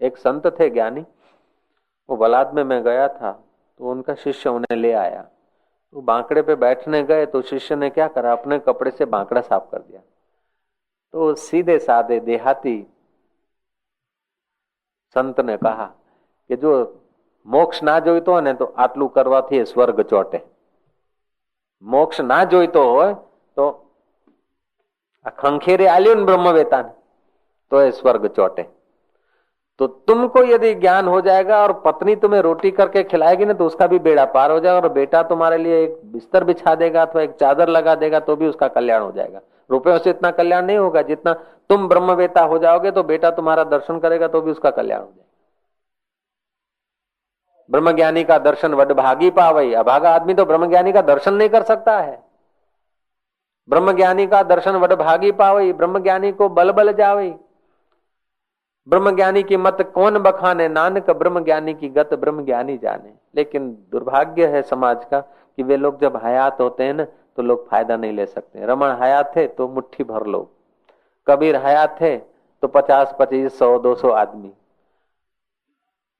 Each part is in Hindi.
एक संत थे ज्ञानी, वो बलाद में मैं गया था तो उनका शिष्य उन्हें ले आया। तो बांकड़े पे बैठने गए तो शिष्य ने क्या करा, अपने कपड़े से बांकड़ा साफ कर दिया। तो सीधे साधे देहाती संत ने कहा कि जो मोक्ष ना जोईतो हो ने तो आटलू करवाथी स्वर्ग चोटे। मोक्ष ना जोईतो हो तो खंखेरे आल्यो ब्रह्मवेता ने तो ये स्वर्ग चोटे। तो तुमको यदि ज्ञान हो जाएगा और पत्नी तुम्हें रोटी करके खिलाएगी ना तो उसका भी बेड़ा पार हो जाएगा, और बेटा तुम्हारे लिए एक बिस्तर बिछा देगा अथवा एक चादर लगा देगा तो भी उसका कल्याण हो जाएगा। रुपयों से इतना कल्याण नहीं होगा जितना तुम ब्रह्मवेता हो जाओगे तो बेटा तुम्हारा दर्शन करेगा तो भी उसका कल्याण हो जाएगा। ब्रह्मज्ञानी का दर्शन वडभागी पावई। अभागा आदमी तो ब्रह्मज्ञानी का दर्शन नहीं कर सकता है। ब्रह्मज्ञानी का दर्शन वडभागी पावई, ब्रह्मज्ञानी को बल बल जावई। ब्रह्मज्ञानी की मत कौन बखाने, नानक ब्रह्मज्ञानी की गत ब्रह्मज्ञानी जाने। लेकिन दुर्भाग्य है समाज का कि वे लोग जब हयात होते हैं ना तो लोग फायदा नहीं ले सकते। रमन हयात थे तो मुट्ठी भर लोग, कबीर हयात थे तो 50, 25, 100, 200 आदमी।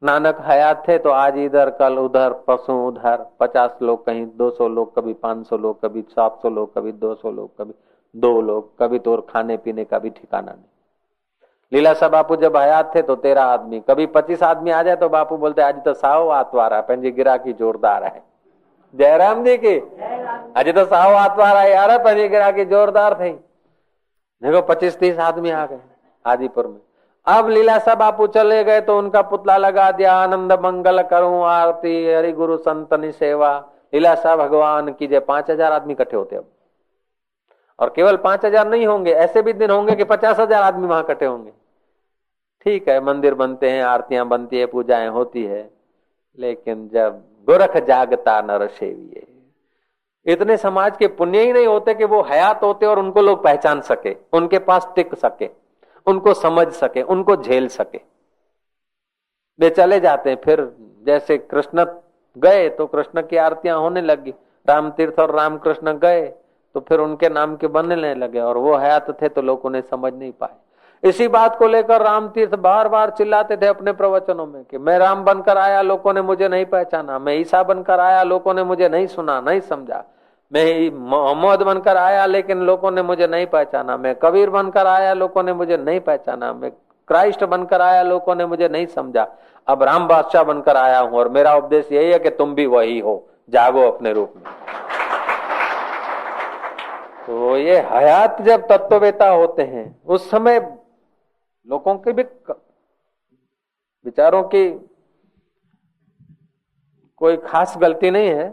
नानक हयात थे तो आज इधर कल उधर, परसों उधर, 50 लोग कहीं, 200 लोग कभी, 500 लोग कभी, 700 लोग कभी, 200 लोग कभी, 2 लोग कभी, तो खाने पीने का भी ठिकाना नहीं। लीलाशाह बापू जब हयात थे तो 13 आदमी, कभी 25 आदमी आ जाए तो बापू बोलते आज तो साव आतवारा पंजी गिराकी जोरदार है। जयराम जी की आज तो साव आतवारा यार पंजी गिराकी जोरदार थी। देखो 25-30 आदमी आ गए आदिपुर में। अब लीलाशाह बापू चले गए तो उनका पुतला लगा दिया, आनंद मंगल करूं आरती हरि गुरु संतनि सेवा, लीलाशाह भगवान की जय। 5000 आदमी इकट्ठे होते अब। और केवल 5000 नहीं होंगे, ऐसे भी दिन होंगे कि 50,000 आदमी वहां इकट्ठे होंगे। ठीक है, मंदिर बनते हैं, आरतियां बनती है, पूजाएं होती है, लेकिन जब गोरख जागता नर सेविये, इतने समाज के पुण्य ही नहीं होते कि वो हयात होते और उनको लोग पहचान सके, उनके पास टिक सके, उनको समझ सके, उनको झेल सके। वे चले जाते हैं। फिर जैसे कृष्ण गए तो कृष्ण की आरतियां होने लगी, राम तीर्थ और रामकृष्ण गए तो फिर उनके नाम के बनने लगे, और वो हयात थे तो लोग उन्हें समझ नहीं पाए। इसी बात को लेकर राम तीर्थ बार बार चिल्लाते थे अपने प्रवचनों में कि मैं राम बनकर आया, लोगों ने मुझे नहीं पहचाना, मैं ईसा बनकर आया, लोगों ने मुझे नहीं सुना, नहीं समझा, मैं मोहम्मद बनकर आया लेकिन लोगों ने मुझे नहीं पहचाना, मैं कबीर बनकर आया, लोगों ने मुझे नहीं पहचाना, मैं क्राइस्ट बनकर आया, लोगों ने मुझे नहीं समझा, अब राम बादशाह बनकर आया हूं और मेरा उपदेश यही है कि तुम भी वही हो, जागो अपने रूप में। तो ये हयात जब तत्ववेता होते हैं उस समय लोगों के भी विचारों की कोई खास गलती नहीं है।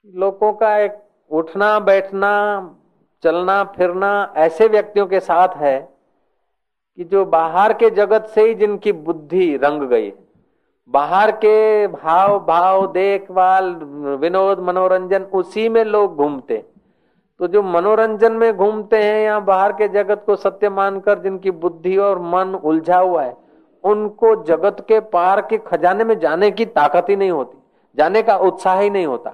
लोगों का एक उठना बैठना चलना फिरना ऐसे व्यक्तियों के साथ है कि जो बाहर के जगत से ही जिनकी बुद्धि रंग गई है, बाहर के भाव देखभाल विनोद मनोरंजन उसी में लोग घूमते। तो जो मनोरंजन में घूमते हैं या बाहर के जगत को सत्य मानकर जिनकी बुद्धि और मन उलझा हुआ है, उनको जगत के पार के खजाने में जाने की ताकत ही नहीं होती, जाने का उत्साह ही नहीं होता।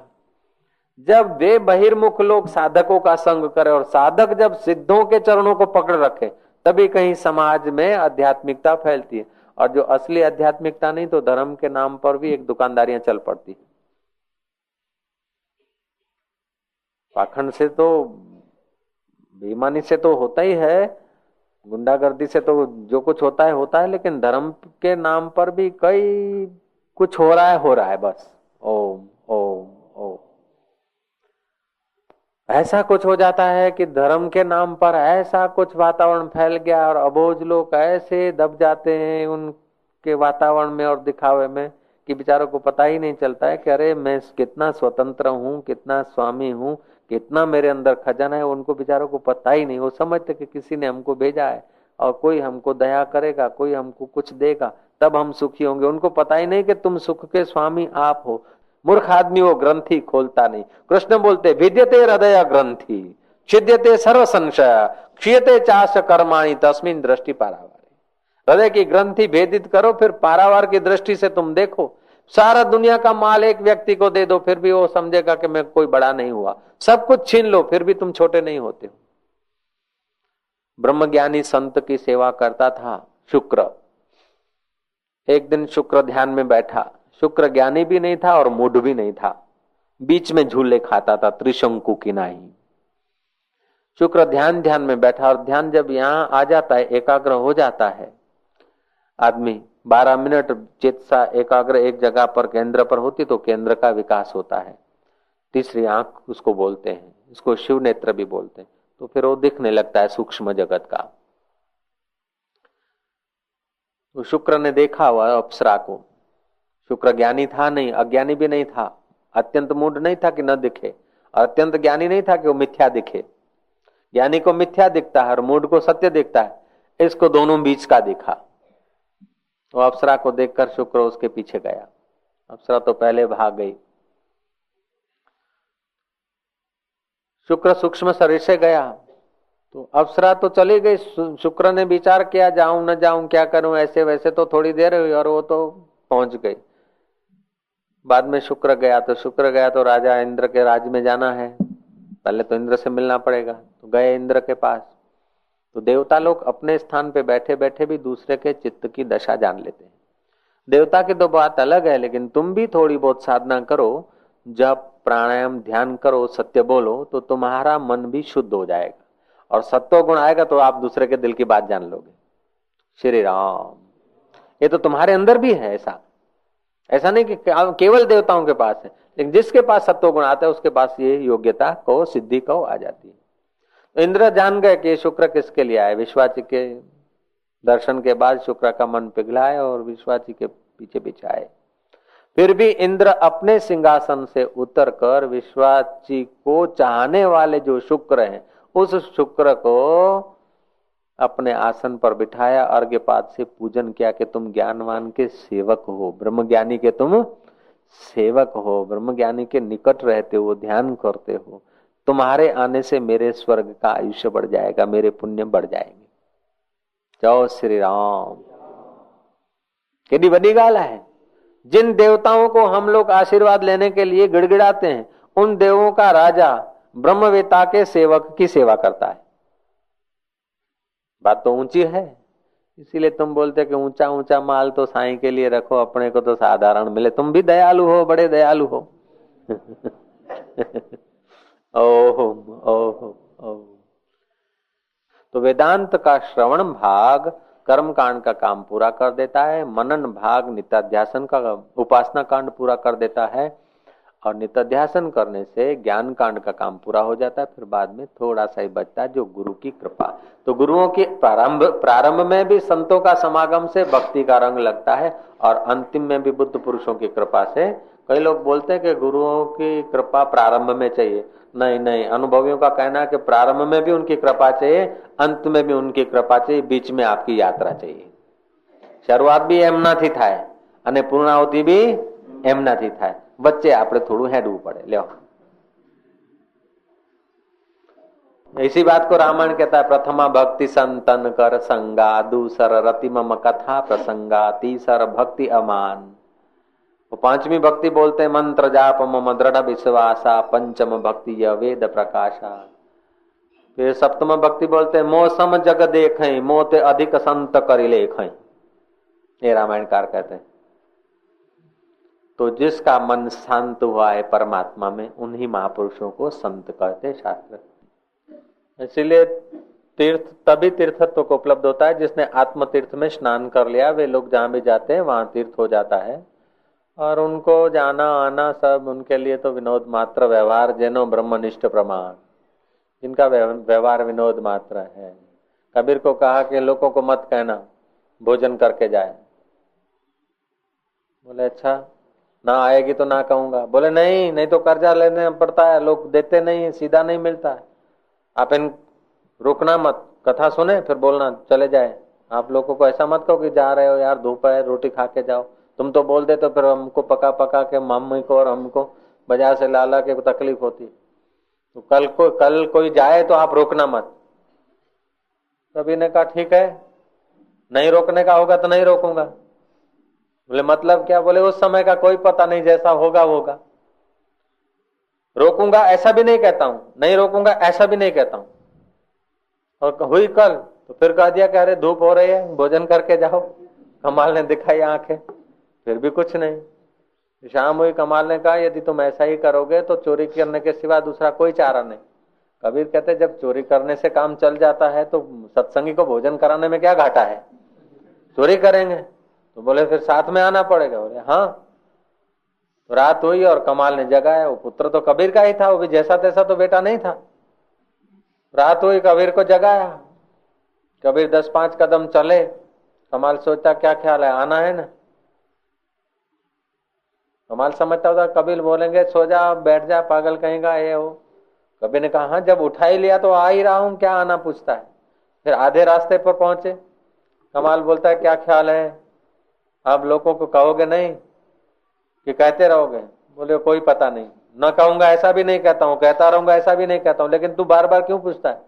जब वे बहिर्मुख लोग साधकों का संग करें और साधक जब सिद्धों के चरणों को पकड़ रखे, तभी कहीं समाज में आध्यात्मिकता फैलती है। और जो असली आध्यात्मिकता नहीं तो धर्म के नाम पर भी एक दुकानदारियां चल पड़ती। पाखंड से तो बेईमानी से तो होता ही है, गुंडागर्दी से तो जो कुछ होता है, लेकिन धर्म के नाम पर भी कई कुछ हो रहा है बस ओम ओम ओम। ऐसा कुछ हो जाता है कि धर्म के नाम पर ऐसा कुछ वातावरण फैल गया और अबोझ लोग ऐसे दब जाते हैं उनके वातावरण में और दिखावे में कि बेचारों को पता ही नहीं चलता है कि अरे मैं कितना स्वतंत्र हूँ, कितना स्वामी हूँ, कितना मेरे अंदर खजाना है। उनको बेचारों को पता ही नहीं। वो समझते कि किसी ने हमको भेजा है और कोई हमको दया करेगा, कोई हमको कुछ देगा, तब हम सुखी होंगे। उनको पता ही नहीं कि तुम सुख के स्वामी आप हो। मूर्ख आदमी वो ग्रंथि खोलता नहीं। कृष्ण बोलते विद्यते हृदय ग्रंथि छिद्यते सर्व संशय क्षीयते चाश कर्माणि तस्मिन दृष्टि पारावार। हृदय की ग्रंथि भेदित करो, फिर पारावार की दृष्टि से तुम देखो। सारा दुनिया का माल एक व्यक्ति को दे दो, फिर भी वो समझेगा कि मैं कोई बड़ा नहीं हुआ। सब कुछ छीन लो, फिर भी तुम छोटे नहीं होते हो। ब्रह्मज्ञानी संत की सेवा करता था शुक्र। एक दिन शुक्र ध्यान में बैठा। शुक्र ज्ञानी भी नहीं था और मूढ़ भी नहीं था, बीच में झूले खाता था, त्रिशंकु की नाई। शुक्र ध्यान में बैठा, और ध्यान जब यहां आ जाता है, एकाग्र हो जाता है आदमी, 12 मिनट चित्त सा एकाग्र एक जगह पर केंद्र पर होती तो केंद्र का विकास होता है। तीसरी आंख उसको बोलते हैं, इसको शिव नेत्र भी बोलते हैं। तो फिर वो दिखने लगता है सूक्ष्म जगत का। तो शुक्र ने देखा हुआ अप्सरा को। शुक्र ज्ञानी था नहीं, अज्ञानी भी नहीं था, अत्यंत मूढ़ नहीं था कि न दिखे, और अत्यंत ज्ञानी नहीं था कि वो मिथ्या दिखे। ज्ञानी को मिथ्या दिखता है और मूढ़ को सत्य दिखता है, इसको दोनों बीच का दिखा। वो अप्सरा को देखकर शुक्र उसके पीछे गया। अप्सरा तो पहले भाग गई। शुक्र सूक्ष्म शरीर से गया तो अप्सरा तो चली गई। शुक्र ने विचार किया, जाऊं न जाऊं, क्या करूं, ऐसे वैसे तो थोड़ी देर हुई और वो तो पहुंच गई। बाद में शुक्र गया तो राजा इंद्र के राज में जाना है, पहले तो इंद्र से मिलना पड़ेगा। तो गए इंद्र के पास। तो देवता लोग अपने स्थान पे बैठे बैठे भी दूसरे के चित्त की दशा जान लेते हैं। देवता की तो बात अलग है, लेकिन तुम भी थोड़ी बहुत साधना करो, जब प्राणायाम ध्यान करो, सत्य बोलो, तो तुम्हारा मन भी शुद्ध हो जाएगा और सत्व गुण आएगा तो आप दूसरे के दिल की बात जान लोगे। श्री राम, ये तो तुम्हारे अंदर भी है। ऐसा नहीं कि केवल देवताओं के पास है, लेकिन जिसके पास सत्व गुण आता है उसके पास ये योग्यता को, सिद्धि को आ जाती है। तो इंद्र जान गए कि शुक्र किसके लिए आए। विश्वाची के दर्शन के बाद शुक्र का मन पिघलाए और विश्वाची के पीछे पीछे आए। फिर भी इंद्र अपने सिंहासन से उतरकर विश्वाची को चाहने वाले जो शुक्र हैं, उस शुक्र को अपने आसन पर बिठाया, अर्घ्यपात से पूजन किया कि तुम ज्ञानवान के सेवक हो, ब्रह्मज्ञानी के तुम सेवक हो, ब्रह्मज्ञानी के निकट रहते हो, ध्यान करते हो, तुम्हारे आने से मेरे स्वर्ग का आयुष्य बढ़ जाएगा, मेरे पुण्य बढ़ जाएंगे। जय श्री राम। केडी बड़ी गाल है। जिन देवताओं को हम लोग आशीर्वाद लेने के लिए गिड़गिड़ाते हैं, उन देवों का राजा ब्रह्मवेता के सेवक की सेवा करता है। बात तो ऊंची है, इसीलिए तुम बोलते कि ऊंचा ऊंचा माल तो साईं के लिए रखो, अपने को तो साधारण मिले। तुम भी दयालु हो, बड़े दयालु हो। ओहो ओहो ओहो। तो वेदांत का श्रवण भाग कर्म कांड का काम पूरा कर देता है, मनन भाग नित्याध्यासन का उपासना कांड पूरा कर देता है, और नित्याध्यासन करने से ज्ञान कांड का काम पूरा हो जाता है। फिर बाद में थोड़ा सा ही बचता है, जो गुरु की कृपा। तो गुरुओं की प्रारंभ में भी संतों का समागम से भक्ति का रंग लगता है, और अंतिम में भी बुद्ध पुरुषों की कृपा से। कई लोग बोलते हैं कि गुरुओं की कृपा प्रारंभ में चाहिए। नहीं नहीं, अनुभवियों का कहना है कि प्रारंभ में भी उनकी कृपा चाहिए, अंत में भी उनकी कृपा चाहिए, बीच में आपकी यात्रा चाहिए। શરૂઆત भी એમનાથી થાય અને પૂર્ણાહુતિ भी એમનાથી થાય, વચ્ચે આપણે થોડું હેડવું પડે। લ્યો, इसी बात को रामायण कहता है, प्रथमा भक्ति संतन कर संगा, दूसर रति मम कथा प्रसंगा, तीसर भक्ति अमान। वो पांचवी भक्ति बोलते हैं, मंत्र जाप मम दृढ़ विश्वासा, पंचम भक्ति य वेद प्रकाशा। फिर सप्तम भक्ति बोलते हैं, मौसम जग देखें, मोते अधिक संत करि लेखें। ये रामायणकार कहते हैं। तो जिसका मन शांत हुआ है परमात्मा में, उन्हीं महापुरुषों को संत कहते शास्त्र। इसीलिए तीर्थ तभी तीर्थत्व को उपलब्ध होता है जिसने आत्म तीर्थ में स्नान कर लिया। वे लोग जहां भी जाते हैं वहां तीर्थ हो जाता है, और उनको जाना आना सब उनके लिए तो विनोद मात्र। व्यवहार जेनो ब्रह्मनिष्ठ प्रमाण, जिनका व्यवहार विनोद मात्र है। कबीर को कहा कि लोगों को मत कहना भोजन करके जाए। बोले अच्छा, ना आएगी तो ना कहूंगा। बोले नहीं नहीं तो कर्जा लेने पड़ता है, लोग देते नहीं, सीधा नहीं मिलता है। आप इन रुकना मत, कथा सुने फिर बोलना चले जाए। आप लोगों को ऐसा मत कहो कि जा रहे हो यार, धूप है, रोटी खा के जाओ। तुम तो बोल दे तो फिर हमको पका पका के मम्मी को और हमको बाजार से ला के तकलीफ होती। तो कल कोई जाए तो आप रोकना मत। कभी ने कहा ठीक है, नहीं रोकने का होगा तो नहीं रोकूंगा। बोले मतलब क्या? बोले उस समय का कोई पता नहीं, जैसा होगा होगा। रोकूंगा ऐसा भी नहीं कहता हूं, नहीं रोकूंगा ऐसा भी नहीं कहता हूं। और हुई कल तो फिर कह दिया कि अरे धूप हो रही है, भोजन करके जाओ। कमाल ने दिखाई आंखें, फिर भी कुछ नहीं। शाम हुई, कमाल ने कहा यदि तुम ऐसा ही करोगे तो चोरी करने के सिवा दूसरा कोई चारा नहीं। कबीर कहते जब चोरी करने से काम चल जाता है तो सत्संगी को भोजन कराने में क्या घाटा है, चोरी करेंगे। तो बोले फिर साथ में आना पड़ेगा। बोले हाँ। तो रात हुई और कमाल ने जगाया। वो पुत्र तो कबीर का ही था, वो भी जैसा तैसा तो बेटा नहीं था। रात हुई, कबीर को जगाया। कबीर 10-5 कदम चले। कमाल सोचता क्या ख्याल है, आना है ना। कमाल समझता होता कबीर बोलेंगे सो जा, बैठ जा, पागल कहेगा ये हो। कबीर ने कहा हाँ जब उठा ही लिया तो आ ही रहा हूं, क्या आना पूछता है। फिर आधे रास्ते पर पहुंचे। कमाल बोलता है क्या ख्याल है, आप लोगों को कहोगे नहीं कि कहते रहोगे। बोले कोई पता नहीं, न कहूंगा ऐसा भी नहीं कहता हूं, कहता रहूंगा ऐसा भी नहीं कहता हूं, लेकिन तू बार बार क्यों पूछता है।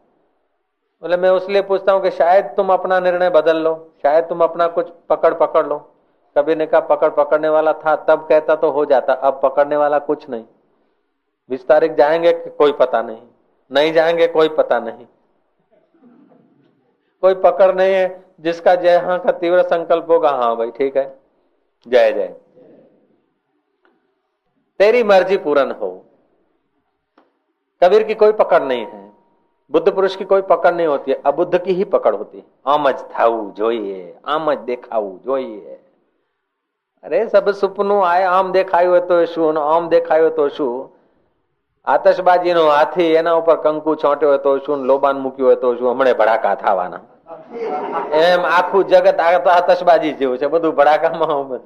बोले मैं उसलिए पूछता हूं कि शायद तुम अपना निर्णय बदल लो, शायद तुम अपना कुछ पकड़ लो। कबीर ने कहा पकड़ने वाला था तब कहता तो हो जाता, अब पकड़ने वाला कुछ नहीं। 20 तारीख जाएंगे कोई पता नहीं, नहीं जाएंगे कोई पता नहीं, कोई पकड़ नहीं है। जिसका जय हां का तीव्र संकल्प होगा, हाँ भाई ठीक है, जय जय, तेरी मर्जी पूर्ण हो। कबीर की कोई पकड़ नहीं है, बुद्ध पुरुष की कोई पकड़ नहीं होती है, अबुद्ध की ही पकड़ होती है। आमज थाऊ જોઈએ, आमज देखाऊ જોઈએ। अरे सब सुपनु आए, आम देखाયું હોય તો શું, આમ દેખાયું હોય તો શું। આતશબાજીનો હાથી એના ઉપર કંકુ છોંટ્યો હોય તો શું, લોબાન મૂક્યું હોય તો શું, હમણે ભડાકા થવાના। એમ આખું જગત આતશબાજી જેવું છે, બધું ભડાકામાં।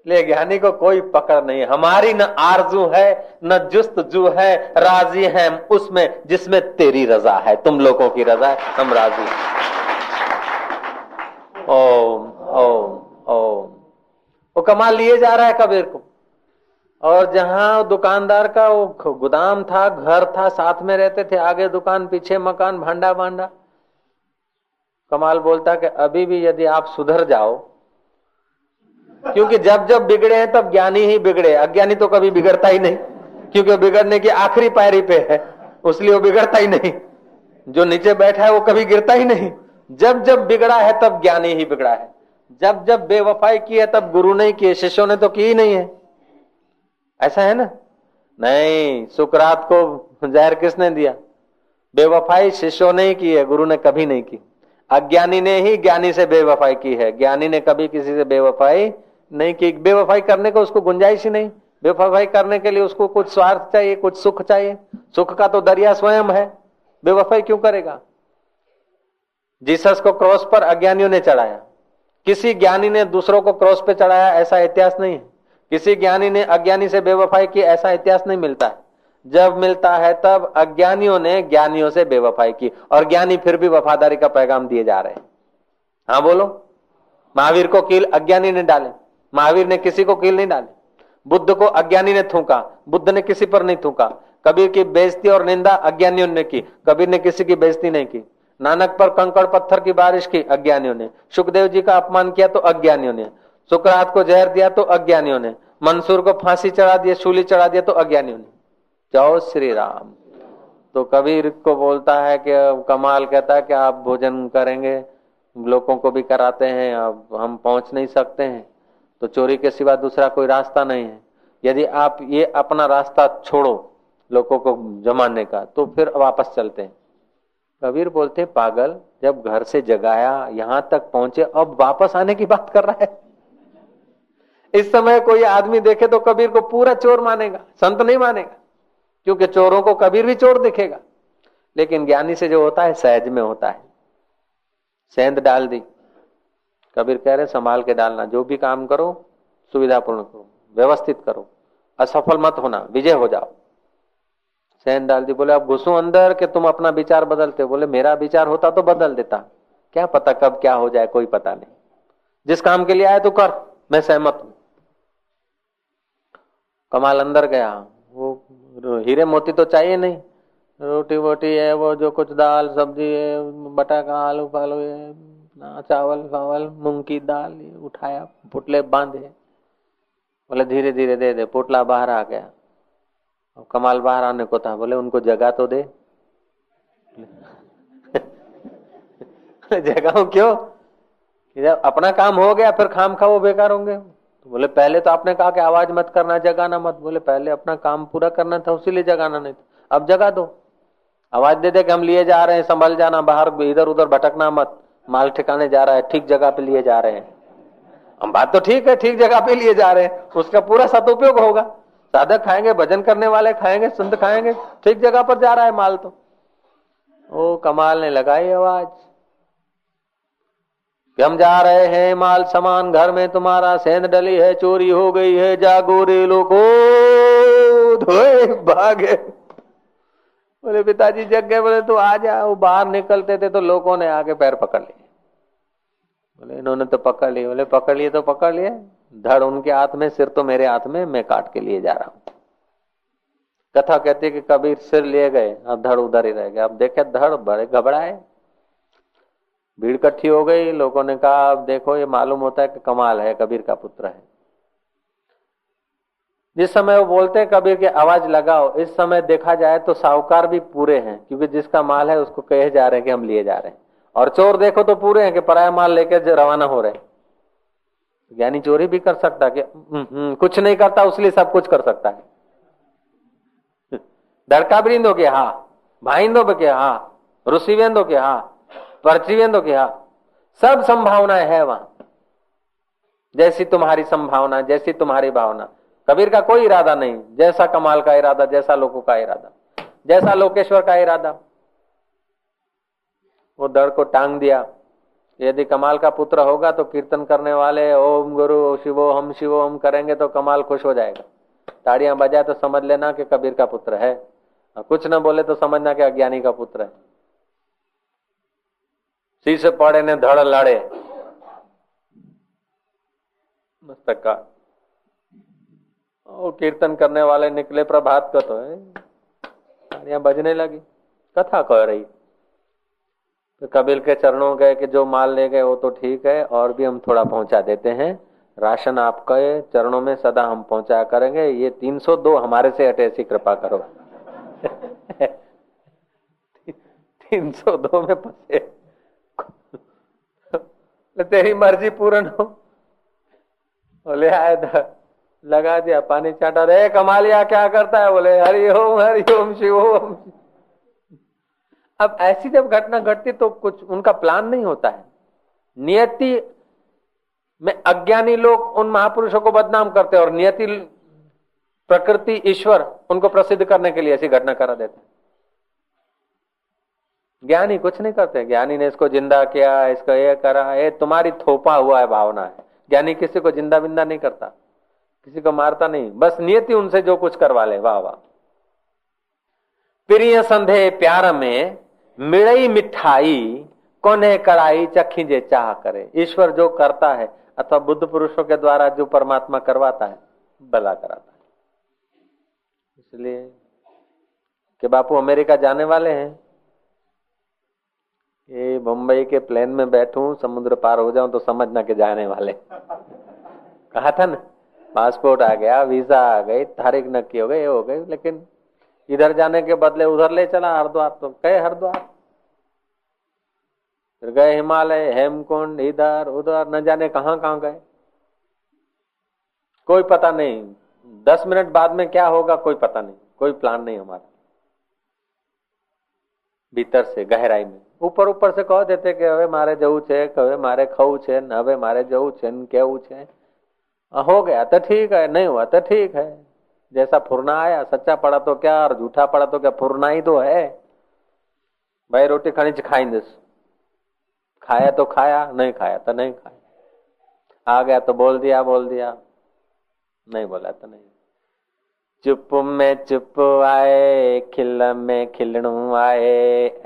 इसलिए ज्ञानी को कोई पकड़ नहीं। हमारी न आरजू है न जुस्तजू है, राजी है उसमें जिसमें तेरी रजा है। तुम लोगों की रजा है, हम राजी हैं। ओम ओम ओम। वो कमाल लिए जा रहा है कबीर को। और जहां दुकानदार का वो गोदाम था, घर था, साथ में रहते थे, आगे दुकान पीछे मकान, भांडा भांडा। कमाल बोलता कि अभी भी यदि आप सुधर जाओ, क्योंकि जब जब बिगड़े हैं तब ज्ञानी ही बिगड़े, अज्ञानी तो कभी बिगड़ता ही नहीं, क्योंकि वो बिगड़ने की आखिरी पायरी पे है, उसलिए वो बिगड़ता ही नहीं। जो नीचे बैठा है वो कभी गिरता ही नहीं। जब जब बिगड़ा है तब ज्ञानी ही बिगड़ा है, जब जब बेवफाई की है तब गुरु ने की है, शिष्यों ने तो की ही नहीं है। ऐसा है ना? नहीं, सुकरात को जहर किसने दिया? बेवफाई शिष्यों ने ही की है, गुरु ने कभी नहीं की। अज्ञानी ने ही ज्ञानी से बेवफाई की है, ज्ञानी ने कभी किसी से बेवफाई नहीं की। बेवफाई करने को उसको गुंजाइश ही नहीं। बेवफाई करने के लिए उसको कुछ स्वार्थ चाहिए, कुछ सुख चाहिए। सुख का तो दरिया स्वयं है, बेवफाई क्यों करेगा? जीसस को क्रॉस पर अज्ञानियों ने चढ़ाया, किसी ज्ञानी ने दूसरों को क्रॉस पे चढ़ाया ऐसा इतिहास नहीं है। किसी ज्ञानी ने अज्ञानी से बेवफाई की ऐसा इतिहास नहीं मिलता है। जब मिलता है तब अज्ञानियों ने ज्ञानियों से बेवफाई की, और ज्ञानी फिर भी वफादारी का पैगाम दिए जा रहे हैं। हाँ बोलो। महावीर को कील अज्ञानी ने डाले, महावीर ने किसी को कील नहीं डाले। बुद्ध को अज्ञानी ने थूका, बुद्ध ने किसी पर नहीं थूका। कबीर की बेइज्जती और निंदा अज्ञानियों ने की, कबीर ने किसी की बेइज्जती नहीं की। नानक पर कंकड़ पत्थर की बारिश की अज्ञानियों ने, सुखदेव जी का अपमान किया तो अज्ञानियों ने, सुकरात को जहर दिया तो अज्ञानियों ने, मंसूर को फांसी चढ़ा दिया, शूली चढ़ा दिया तो अज्ञानियों ने। जाओ श्री राम। तो कबीर को बोलता है कि कमाल कहता है कि आप भोजन करेंगे, लोगों को भी कराते हैं, अब हम पहुंच नहीं सकते हैं, तो चोरी के सिवा दूसरा कोई रास्ता नहीं है। यदि आप ये अपना रास्ता छोड़ो लोगों को जमाने का, तो फिर वापस चलते हैं। कबीर बोलते पागल, जब घर से जगाया यहां तक पहुंचे, अब वापस आने की बात कर रहा है। इस समय कोई आदमी देखे तो कबीर को पूरा चोर मानेगा, संत नहीं मानेगा, क्योंकि चोरों को कबीर भी चोर दिखेगा। लेकिन ज्ञानी से जो होता है सहज में होता है। सेंध डाल दी, कबीर कह रहे संभाल के डालना, जो भी काम करो सुविधापूर्ण करो, व्यवस्थित करो, असफल मत होना, विजय हो जाओ। सेंध डाल दी। बोले अब घुसू अंदर कि तुम अपना विचार बदलते हो? बोले मेरा विचार होता तो बदल देता, क्या पता कब क्या हो जाए, कोई पता नहीं। जिस काम के लिए आए तो कर, मैं सहमत हूं। कमाल अंदर गया, वो हीरे मोती तो चाहिए नहीं, रोटी वोटी है, वो जो कुछ दाल सब्जी है, बटाका आलू पालू है, चावल फावल मूंग की दाल, उठाया, पुटले बांधे। बोले धीरे धीरे दे दे। पुटला बाहर आ गया। कमाल बाहर आने को था, बोले उनको जगह तो दे। जगाओ क्यों? जब अपना काम हो गया फिर खाम खा वो बेकार होंगे। तो बोले पहले तो आपने कहा कि आवाज मत करना, जगाना मत। बोले पहले अपना काम पूरा करना था, उसीलिए जगाना नहीं था, अब जगा दो। आवाज दे दे कि हम लिए जा रहे हैं, संभल जाना, बाहर इधर उधर भटकना मत, माल ठिकाने जा रहा है, ठीक जगह पे लिए जा रहे हैं। हम बात तो ठीक है, ठीक जगह पे लिए जा रहे हैं, उसका पूरा सदुपयोग होगा। साधक खाएंगे, भजन करने वाले खाएंगे, संत खाएंगे, ठीक जगह पर जा रहा है माल। तो ओ कमाल ने लगाई आवाज कि हम जा रहे हैं, माल सामान घर में तुम्हारा, सेंध डली है, चोरी हो गई है, जागो रे लोगो, धोए भागे। बोले पिताजी जग गए। बोले तू आ जा। वो बाहर निकलते थे तो लोगों ने आके पैर पकड़ लिए। बोले इन्होंने तो पकड़ लिए। बोले पकड़ लिए तो पकड़ लिए, धड़ उनके हाथ में, सिर तो मेरे हाथ में, मैं काट के लिए जा रहा हूं। कथा कहती है कि कबीर सिर लिए गए, अब धड़ उधर ही रह गया। अब देखे धड़, बड़े घबराए, भीड़ इकट्ठी हो गई। लोगों ने कहा अब देखो ये मालूम होता है कि कमाल है, कबीर का पुत्र है। जिस समय वो बोलते हैं कबीर की आवाज लगाओ, इस समय देखा जाए तो साहूकार भी पूरे हैं, क्योंकि जिसका माल है उसको कहे जा रहे हैं कि हम लिए जा रहे हैं। और चोर देखो तो पूरे हैं कि पराया माल लेकर रवाना हो रहे। ज्ञानी चोरी भी कर सकता है कि कुछ नहीं करता, उसलिए सब कुछ कर सकता है। धड़का बरिंदो के हाँ, भाईंदो के हाँ, रुसिवेंदो के हाँ, परचिवेंदो के हाँ, सब संभावनाएं है वहां। जैसी तुम्हारी संभावना, जैसी तुम्हारी भावना। कबीर का कोई इरादा नहीं, जैसा कमाल का इरादा, जैसा लोगों का इरादा, जैसा लोकेश्वर का इरादा। वो दड़ को टांग दिया। यदि कमाल का पुत्र होगा तो कीर्तन करने वाले ओम गुरु शिवो हम करेंगे तो कमाल खुश हो जाएगा। ताड़ियां बजाए तो समझ लेना कि कबीर का पुत्र है, और कुछ न बोले तो समझना कि अज्ञानी का पुत्र है। शीश पड़े ने धड़ लड़े मस्तक का। और कीर्तन करने वाले निकले प्रभात को, तो है ताड़ियां बजने लगी, कथा कह रही। तो कबीर के चरणों गए कि जो माल ले गए वो तो ठीक है, और भी हम थोड़ा पहुंचा देते हैं, राशन आपके चरणों में सदा हम पहुंचा करेंगे, ये 302 हमारे से हटे, ऐसी कृपा करो। 302 में फंसे। तेरी मर्जी पूर्ण हो। बोले आए, लगा दिया, पानी चाटा। रे कमालिया क्या करता है? बोले हरि ओम शिव ओम। अब ऐसी जब घटना घटती तो कुछ उनका प्लान नहीं होता है। नियति में अज्ञानी लोग उन महापुरुषों को बदनाम करते हैं, और नियति प्रकृति ईश्वर उनको प्रसिद्ध करने के लिए ऐसी घटना करा देते। ज्ञानी कुछ नहीं करते। ज्ञानी ने इसको जिंदा किया, इसको ये करा, ये तुम्हारी थोपा हुआ है भावना है। ज्ञानी किसी को जिंदा बिंदा नहीं करता, किसी को मारता नहीं, बस नियति उनसे जो कुछ करवा ले। वाह वाह। प्रिय संधे प्यार में मिड़ई मिठाई, कोने कड़ाई चखी जे चाह करे। ईश्वर जो करता है अथवा बुद्ध पुरुषों के द्वारा जो परमात्मा करवाता है, भला कराता है। इसलिए कि बापू अमेरिका जाने वाले हैं, ये मुंबई के प्लेन में बैठूं, समुद्र पार हो जाऊं तो समझना के जाने वाले। कहा था ना, पासपोर्ट आ गया, वीजा आ गई, तारीख नक्की हो गई, ये हो गई, लेकिन इधर जाने के बदले उधर ले चला हरिद्वार। तो गए हरिद्वार, फिर गए हिमालय, हेमकुंड, इधर उधर, न जाने कहां कहां गए, कोई पता नहीं। 10 मिनट बाद में क्या होगा कोई पता नहीं, कोई प्लान नहीं हमारा। भीतर से गहराई में ऊपर ऊपर से कह देते कि હવે મારે જવું છે, હવે મારે ખાવું છે, હવે મારે જવું છે, કેવું છે। हो गया तो ठीक है, नहीं हुआ तो ठीक है। जैसा फुरना आया, सच्चा पड़ा तो क्या और झूठा पड़ा तो क्या, फुरना ही तो है भाई। रोटी खानी खाई, खाया तो खाया, नहीं खाया तो नहीं खाया। आ गया तो बोल दिया, नहीं बोला तो नहीं। चुप में चुप आए, खिल में खिलणु आए,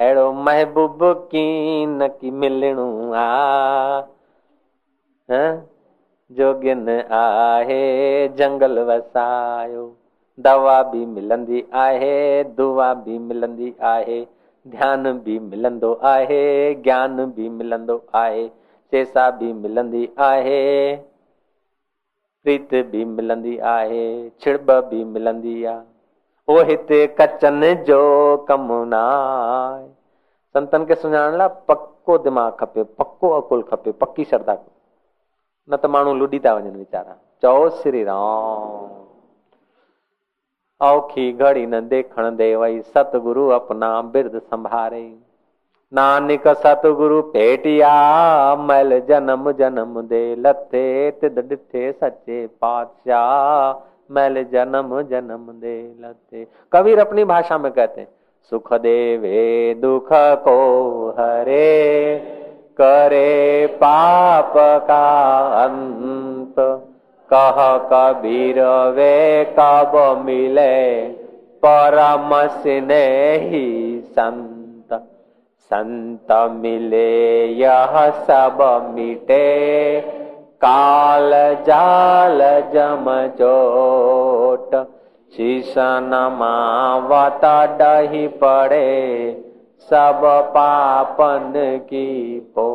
एड़ो महबूब की न की मिलणु आ। जोगिन आहे जंगल वसायो, दवा भी मिलंदी आहे, दुआ भी मिलंदी आहे, ध्यान भी मिलंदो आहे, ज्ञान भी मिलंदो आहे, सेसा भी मिलंदी आहे, प्रीत भी मिलंदी आहे, छिड़ब भी मिलंदी आ। ओ हिते कचन जो कम नाय। संतन के सुञाणला पक्को दिमाग़ खपे, पक्को अकुल खपे, पक्की श्रद्धा, न त माण्हू लुॾी था वञनि वीचारा। चओ श्री राम। औखी घड़ी न देखण दे वई, सतगुरु अपना बिरद संभारे। नानक सतगुरु भेटिया, मैल जन्म जन्म दे लथे, तिद डिठे सच्चे पातशाह, मैल जन्म जन्म दे लथे। कबीर अपनी भाषा में कहते हैं, सुख देवे दुख को हरे, करे पाप का अंत, कह कबीर वे कब मिले, परम स्नेही संत। संत मिले यह सब मिटे, काल जाल जम चोट, शीशन मावत डही पड़े, सब पापन की पो।